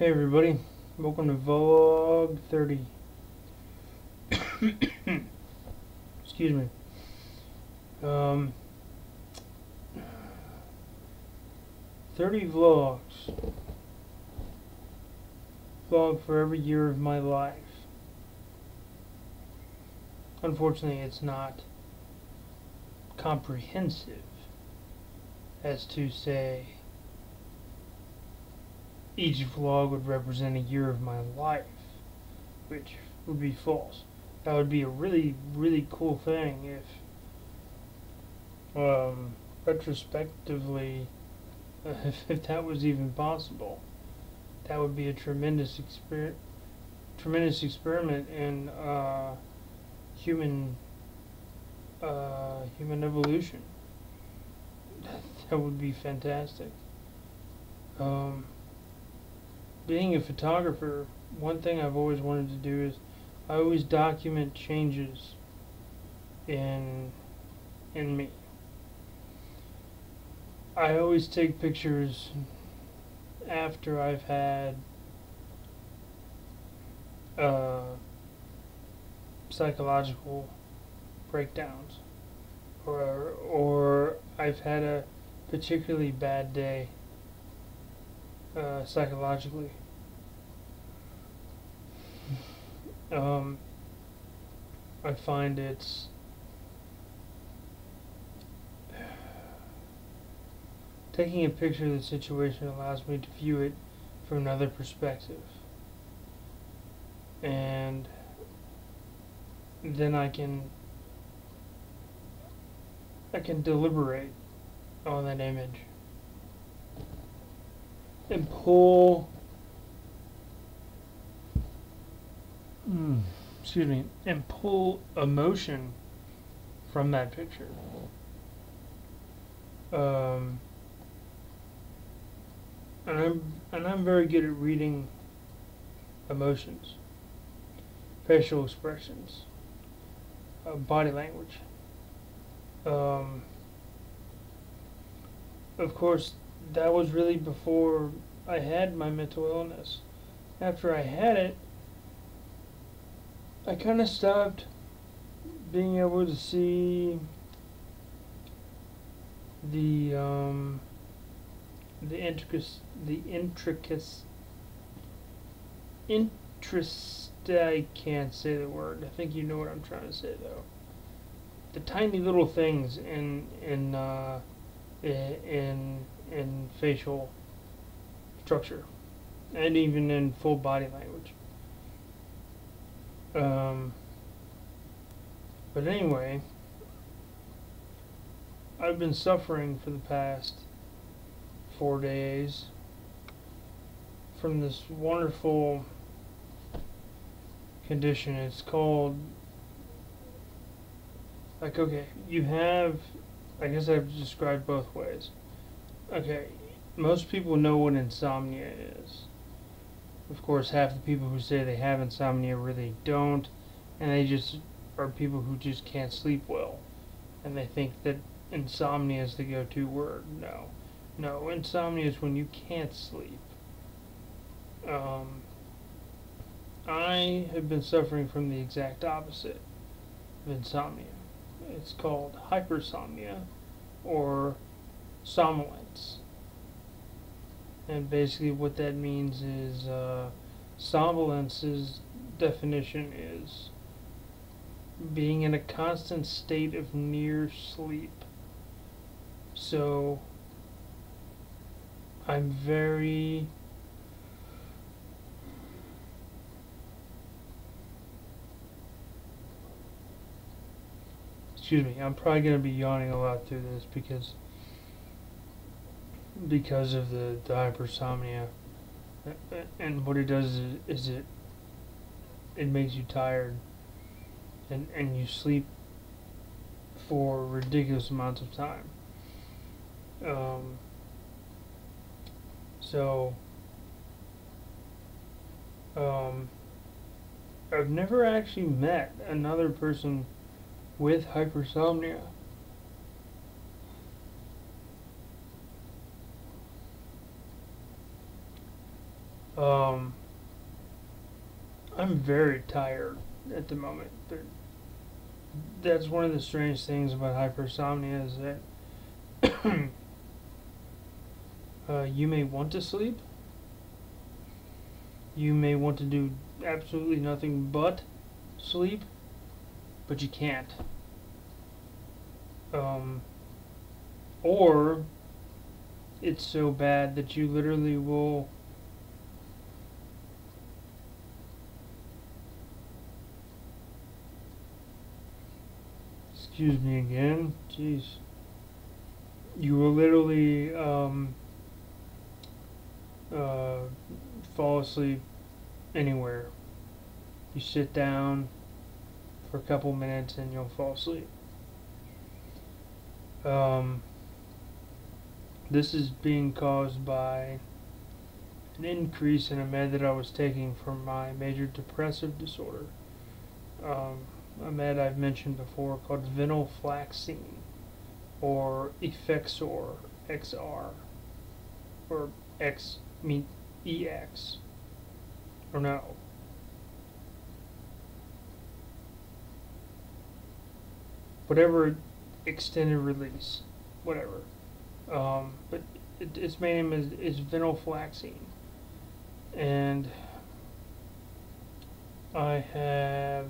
Hey everybody, welcome to Vlog 30. Excuse me. Um, 30 vlogs. Vlog for every year of my life. Unfortunately, it's not comprehensive as to say each vlog would represent a year of my life, which would be false. That would be a really, really cool thing if, retrospectively, if that was even possible. That would be a tremendous experiment in human human evolution. That would be fantastic. Being a photographer, one thing I've always wanted to do is I always document changes in me. I always take pictures after I've had psychological breakdowns, or I've had a particularly bad day psychologically. I find it's taking a picture of the situation allows me to view it from another perspective, and then I can deliberate on that image and pull emotion from that picture. And I'm very good at reading emotions, facial expressions, body language. Of course, that was really before I had my mental illness. After I had it, I kind of stopped being able to see the I can't say the word. I think you know what I'm trying to say though. The tiny little things in facial structure, and even in full body language. But anyway, I've been suffering for the past 4 days from this wonderful condition. It's called, like, okay, you have, I guess I've described both ways. Okay, most people know what insomnia is. Of course, half the people who say they have insomnia really don't, and they just are people who just can't sleep well, and they think that insomnia is the go-to word. No, insomnia is when you can't sleep. I have been suffering from the exact opposite of insomnia. It's called hypersomnia, or somnolence. And basically what that means is, somnolence's definition is being in a constant state of near sleep. So I'm very I'm probably going to be yawning a lot through this because of the hypersomnia, and what it does is it makes you tired, and you sleep for ridiculous amounts of time. So I've never actually met another person with hypersomnia. Um, I'm very tired at the moment. But that's one of the strange things about hypersomnia is that you may want to sleep, you may want to do absolutely nothing but sleep, but you can't. Um, or it's so bad that you literally will excuse me again, jeez, you will literally uh, fall asleep anywhere. You sit down for a couple minutes and you'll fall asleep. Um, this is being caused by an increase in a med that I was taking for my major depressive disorder. A med I've mentioned before called venlafaxine or Effexor XR or X mean EX or no. Whatever extended release, whatever. But its main name is venlafaxine, and I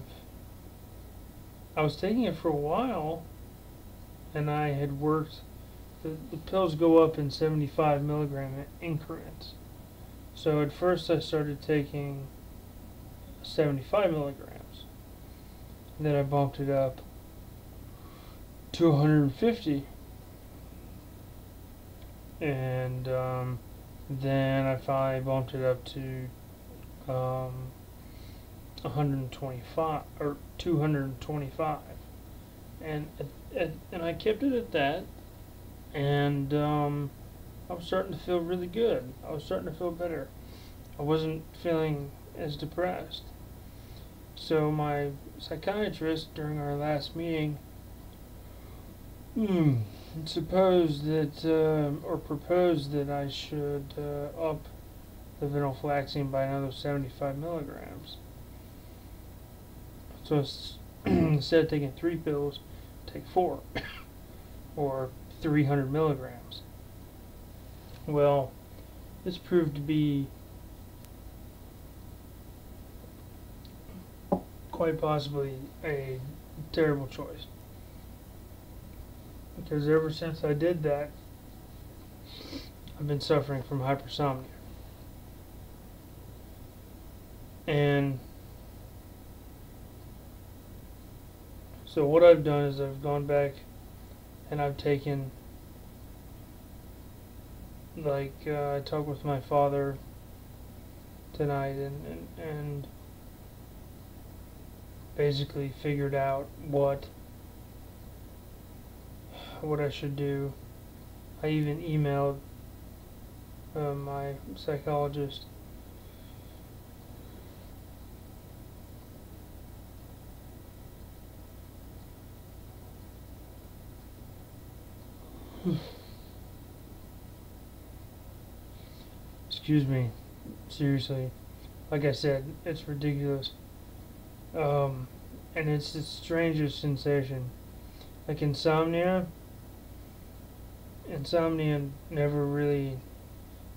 was taking it for a while, and I had worked. The pills go up in 75 milligram increments. So at first I started taking 75 milligrams, and then I bumped it up to 150, and then I finally bumped it up to 125 or 225, and and I kept it at that, and I was starting to feel really good. I was starting to feel better. I wasn't feeling as depressed. So my psychiatrist during our last meeting supposed that or proposed that I should up the venlafaxine by another 75 milligrams. So instead of taking 3 pills, take 4 or 300 milligrams. Well, this proved to be quite possibly a terrible choice, because ever since I did that, I've been suffering from hypersomnia. And so what I've done is I've gone back and I've taken, like, I talked with my father tonight and basically figured out what I should do. I even emailed my psychologist. Excuse me, seriously. Like I said, it's ridiculous. And it's the strangest sensation. Like insomnia never really,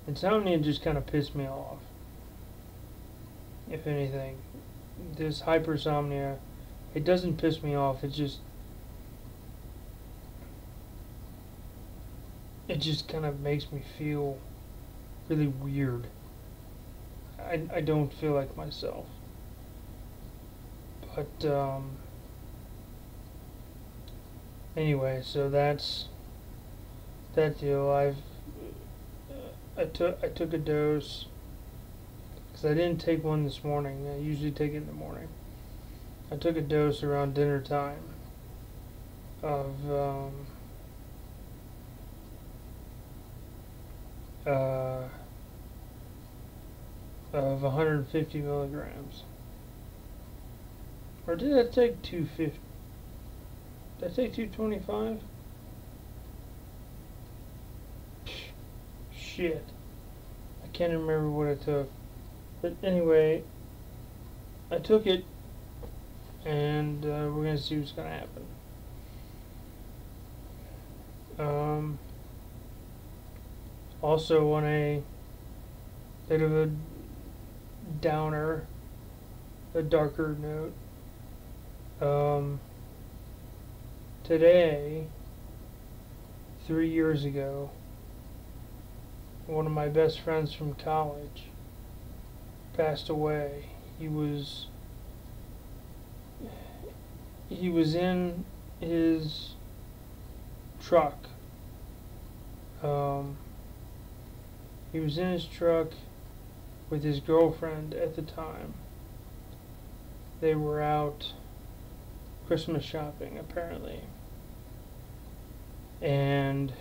insomnia just kind of pissed me off, if anything. This hypersomnia, it doesn't piss me off, it just kind of makes me feel really weird. I don't feel like myself. But anyway, so that's that deal. I took a dose because I didn't take one this morning. I usually take it in the morning. I took a dose around dinner time of of 150 milligrams. Or did I take 250? Did I take 225? Shit. I can't remember what I took. But anyway, I took it, and we're gonna see what's gonna happen. Also, on a bit of a downer, a darker note, today, 3 years ago, one of my best friends from college passed away. He was in his truck. He was in his truck with his girlfriend at the time. They were out Christmas shopping, apparently, and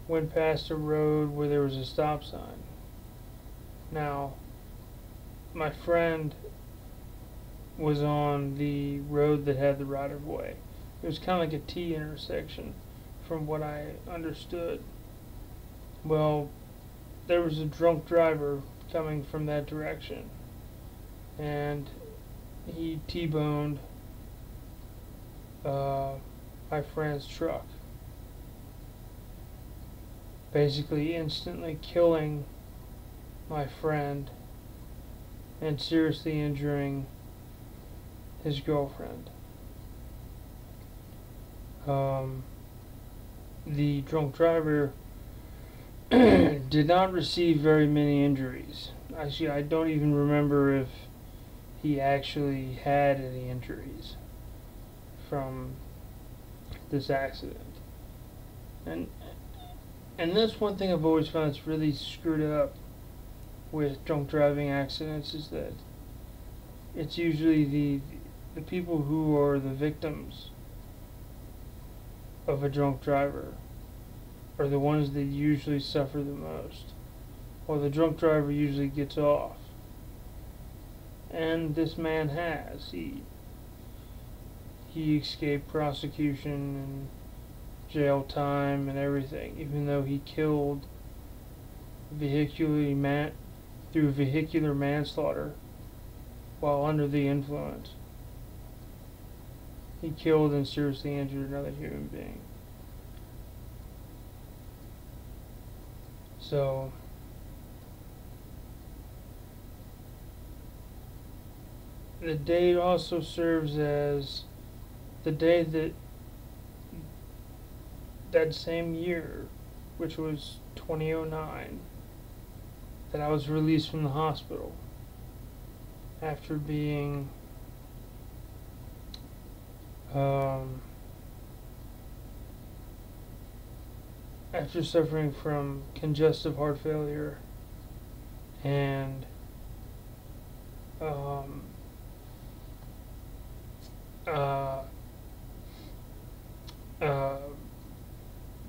went past a road where there was a stop sign. Now, my friend was on the road that had the right-of-way. It was kind of like a T intersection, from what I understood. Well, there was a drunk driver coming from that direction, and he T-boned my friend's truck, basically instantly killing my friend and seriously injuring his girlfriend. The drunk driver did not receive very many injuries. Actually, I don't even remember if he actually had any injuries from this accident. And that's one thing I've always found that's really screwed up with drunk driving accidents, is that it's usually the people who are the victims of a drunk driver are the ones that usually suffer the most. Or the drunk driver usually gets off. And this man has. He escaped prosecution and jail time and everything, even though he killed through vehicular manslaughter while under the influence. He killed and seriously injured another human being. So, the date also serves as the day that same year, which was 2009, that I was released from the hospital after being after suffering from congestive heart failure and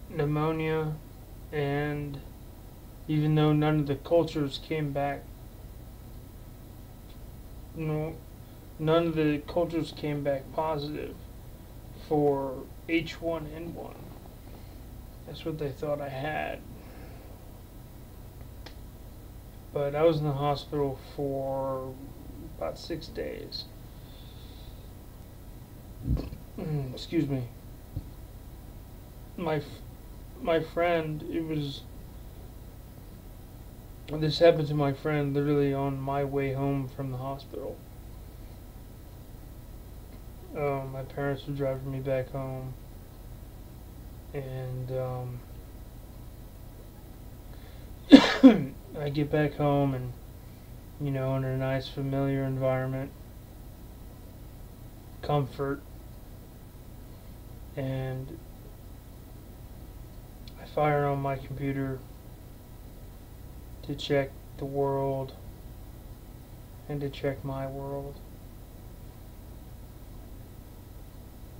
pneumonia, and even though none of the cultures came back, none of the cultures came back positive for H1N1. That's what they thought I had. But I was in the hospital for about 6 days. Excuse me. My friend, this happened to my friend literally on my way home from the hospital. My parents were driving me back home, and I get back home, and in a nice familiar environment, comfort, and I fire on my computer to check the world and to check my world.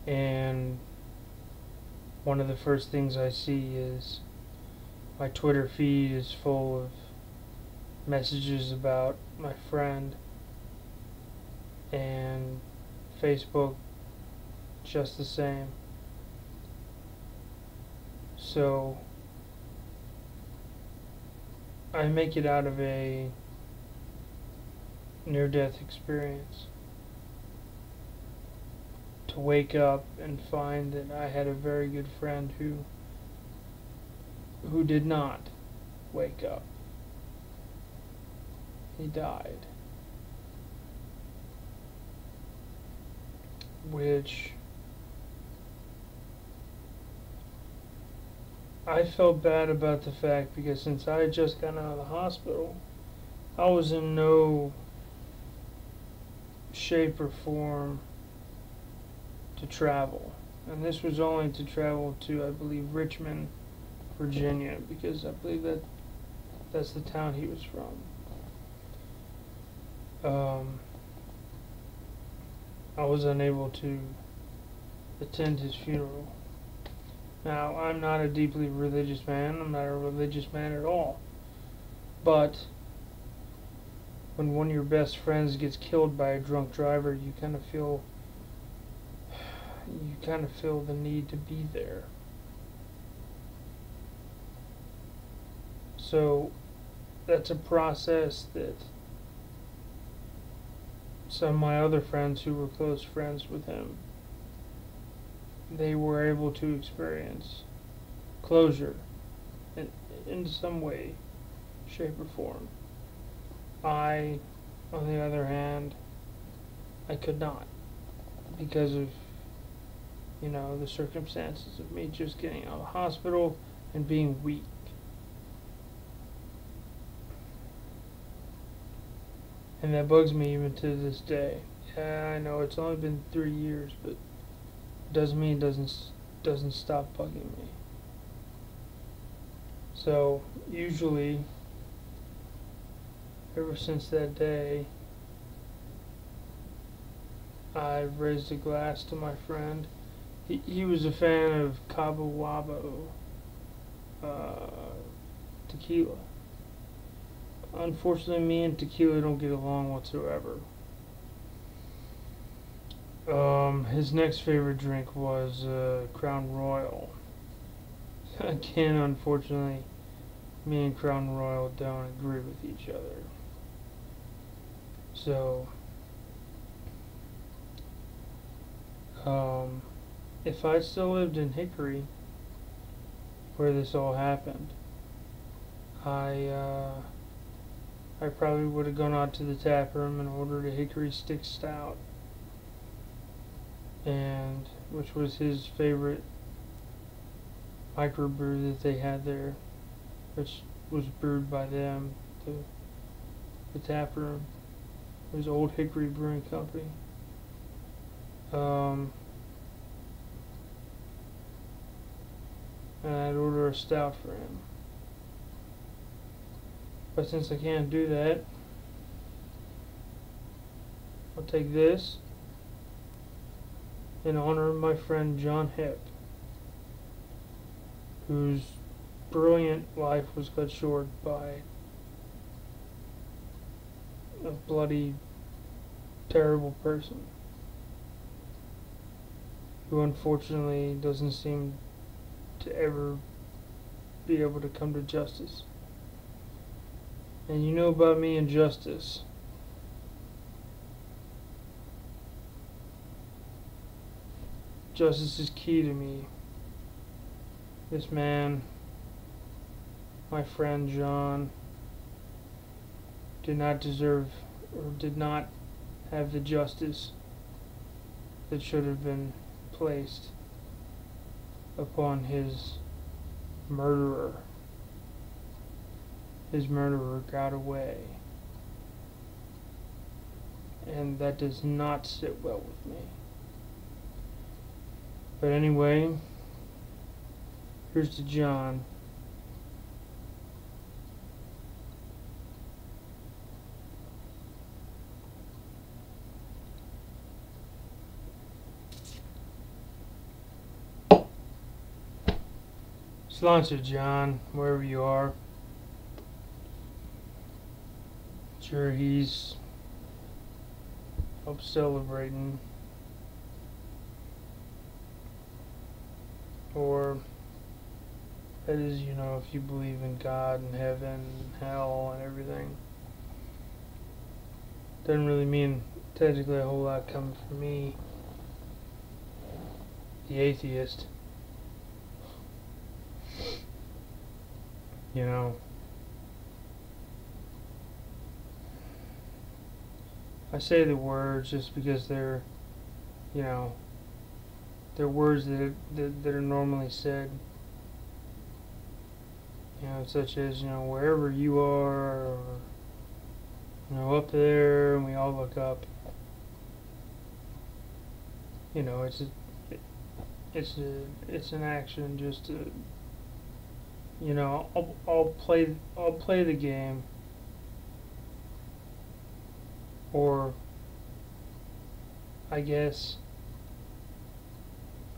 And one of the first things I see is my Twitter feed is full of messages about my friend, and Facebook just the same. So I make it out of a near-death experience. To wake up and find that I had a very good friend who did not wake up. He died. Which I felt bad about the fact because since I had just gotten out of the hospital, I was in no shape or form to travel. And this was only to travel to, I believe, Richmond, Virginia, because I believe that's the town he was from. I was unable to attend his funeral. Now, I'm not a deeply religious man. I'm not a religious man at all. But when one of your best friends gets killed by a drunk driver, you kind of feel the need to be there. So that's a process that some of my other friends who were close friends with him, they were able to experience closure in some way, shape, or form. I, on the other hand, I could not, because of, the circumstances of me just getting out of the hospital and being weak. And that bugs me even to this day. Yeah, I know it's only been 3 years, but it doesn't mean it doesn't stop bugging me. So usually, ever since that day, I've raised a glass to my friend. He was a fan of Cabo Wabo tequila. Unfortunately, me and tequila don't get along whatsoever. His next favorite drink was Crown Royal. Again, unfortunately, me and Crown Royal don't agree with each other. So, if I still lived in Hickory, where this all happened, I probably would have gone out to the tap room and ordered a Hickory Stick Stout, and which was his favorite microbrew that they had there, which was brewed by them, the tap room. It was Old Hickory Brewing Company. And I'd order a stout for him. But since I can't do that, I'll take this in honor of my friend John Hip, whose brilliant life was cut short by a bloody, terrible person who unfortunately doesn't seem to ever be able to come to justice. And you know about me and justice. Justice is key to me. This man, my friend John, did not deserve or did not have the justice that should have been placed upon his murderer. His murderer got away, and that does not sit well with me. But anyway, here's to John. Cilantro John, wherever you are. Sure, he's up celebrating, or that is, if you believe in God and heaven and hell and everything. Doesn't really mean technically a whole lot coming from me, the atheist. You know, I say the words just because they're, you know, they're words that are normally said. You know, such as, you know, wherever you are, or, you know, up there, and we all look up. You know, it's an action just to, you know, I'll play the game, or I guess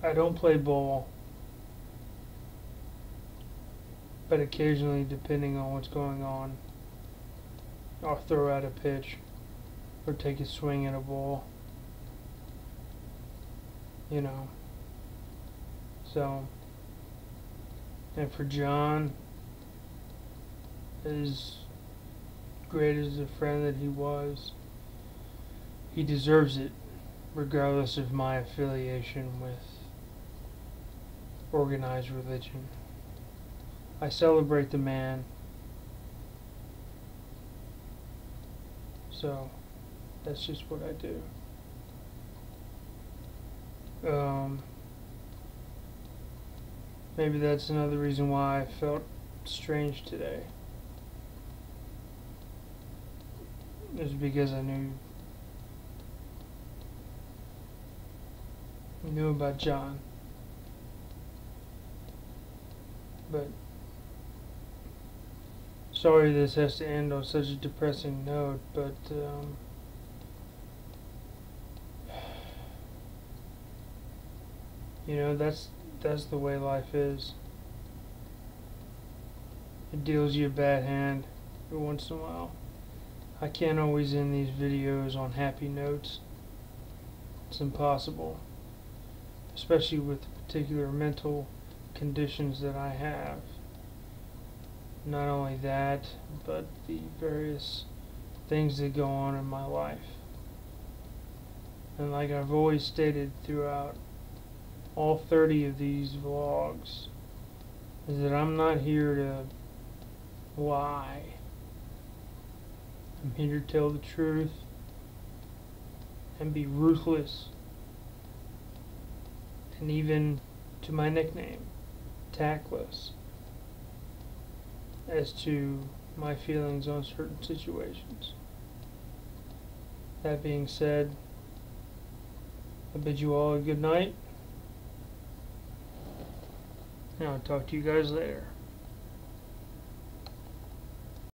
I don't play ball, but occasionally, depending on what's going on, I'll throw out a pitch or take a swing at a ball. You know, so, and for John, as great as a friend that he was, he deserves it, regardless of my affiliation with organized religion. I celebrate the man, so that's just what I do. Maybe that's another reason why I felt strange today. It was because I knew about John. But sorry this has to end on such a depressing note, but you know, that's the way life is. It deals you a bad hand every once in a while. I can't always end these videos on happy notes. It's impossible, especially with the particular mental conditions that I have. Not only that, but the various things that go on in my life. And like I've always stated throughout all 30 of these vlogs, is that I'm not here to lie. I'm here to tell the truth and be ruthless. And even to my nickname, tactless, as to my feelings on certain situations. That being said, I bid you all a good night, and I'll talk to you guys later.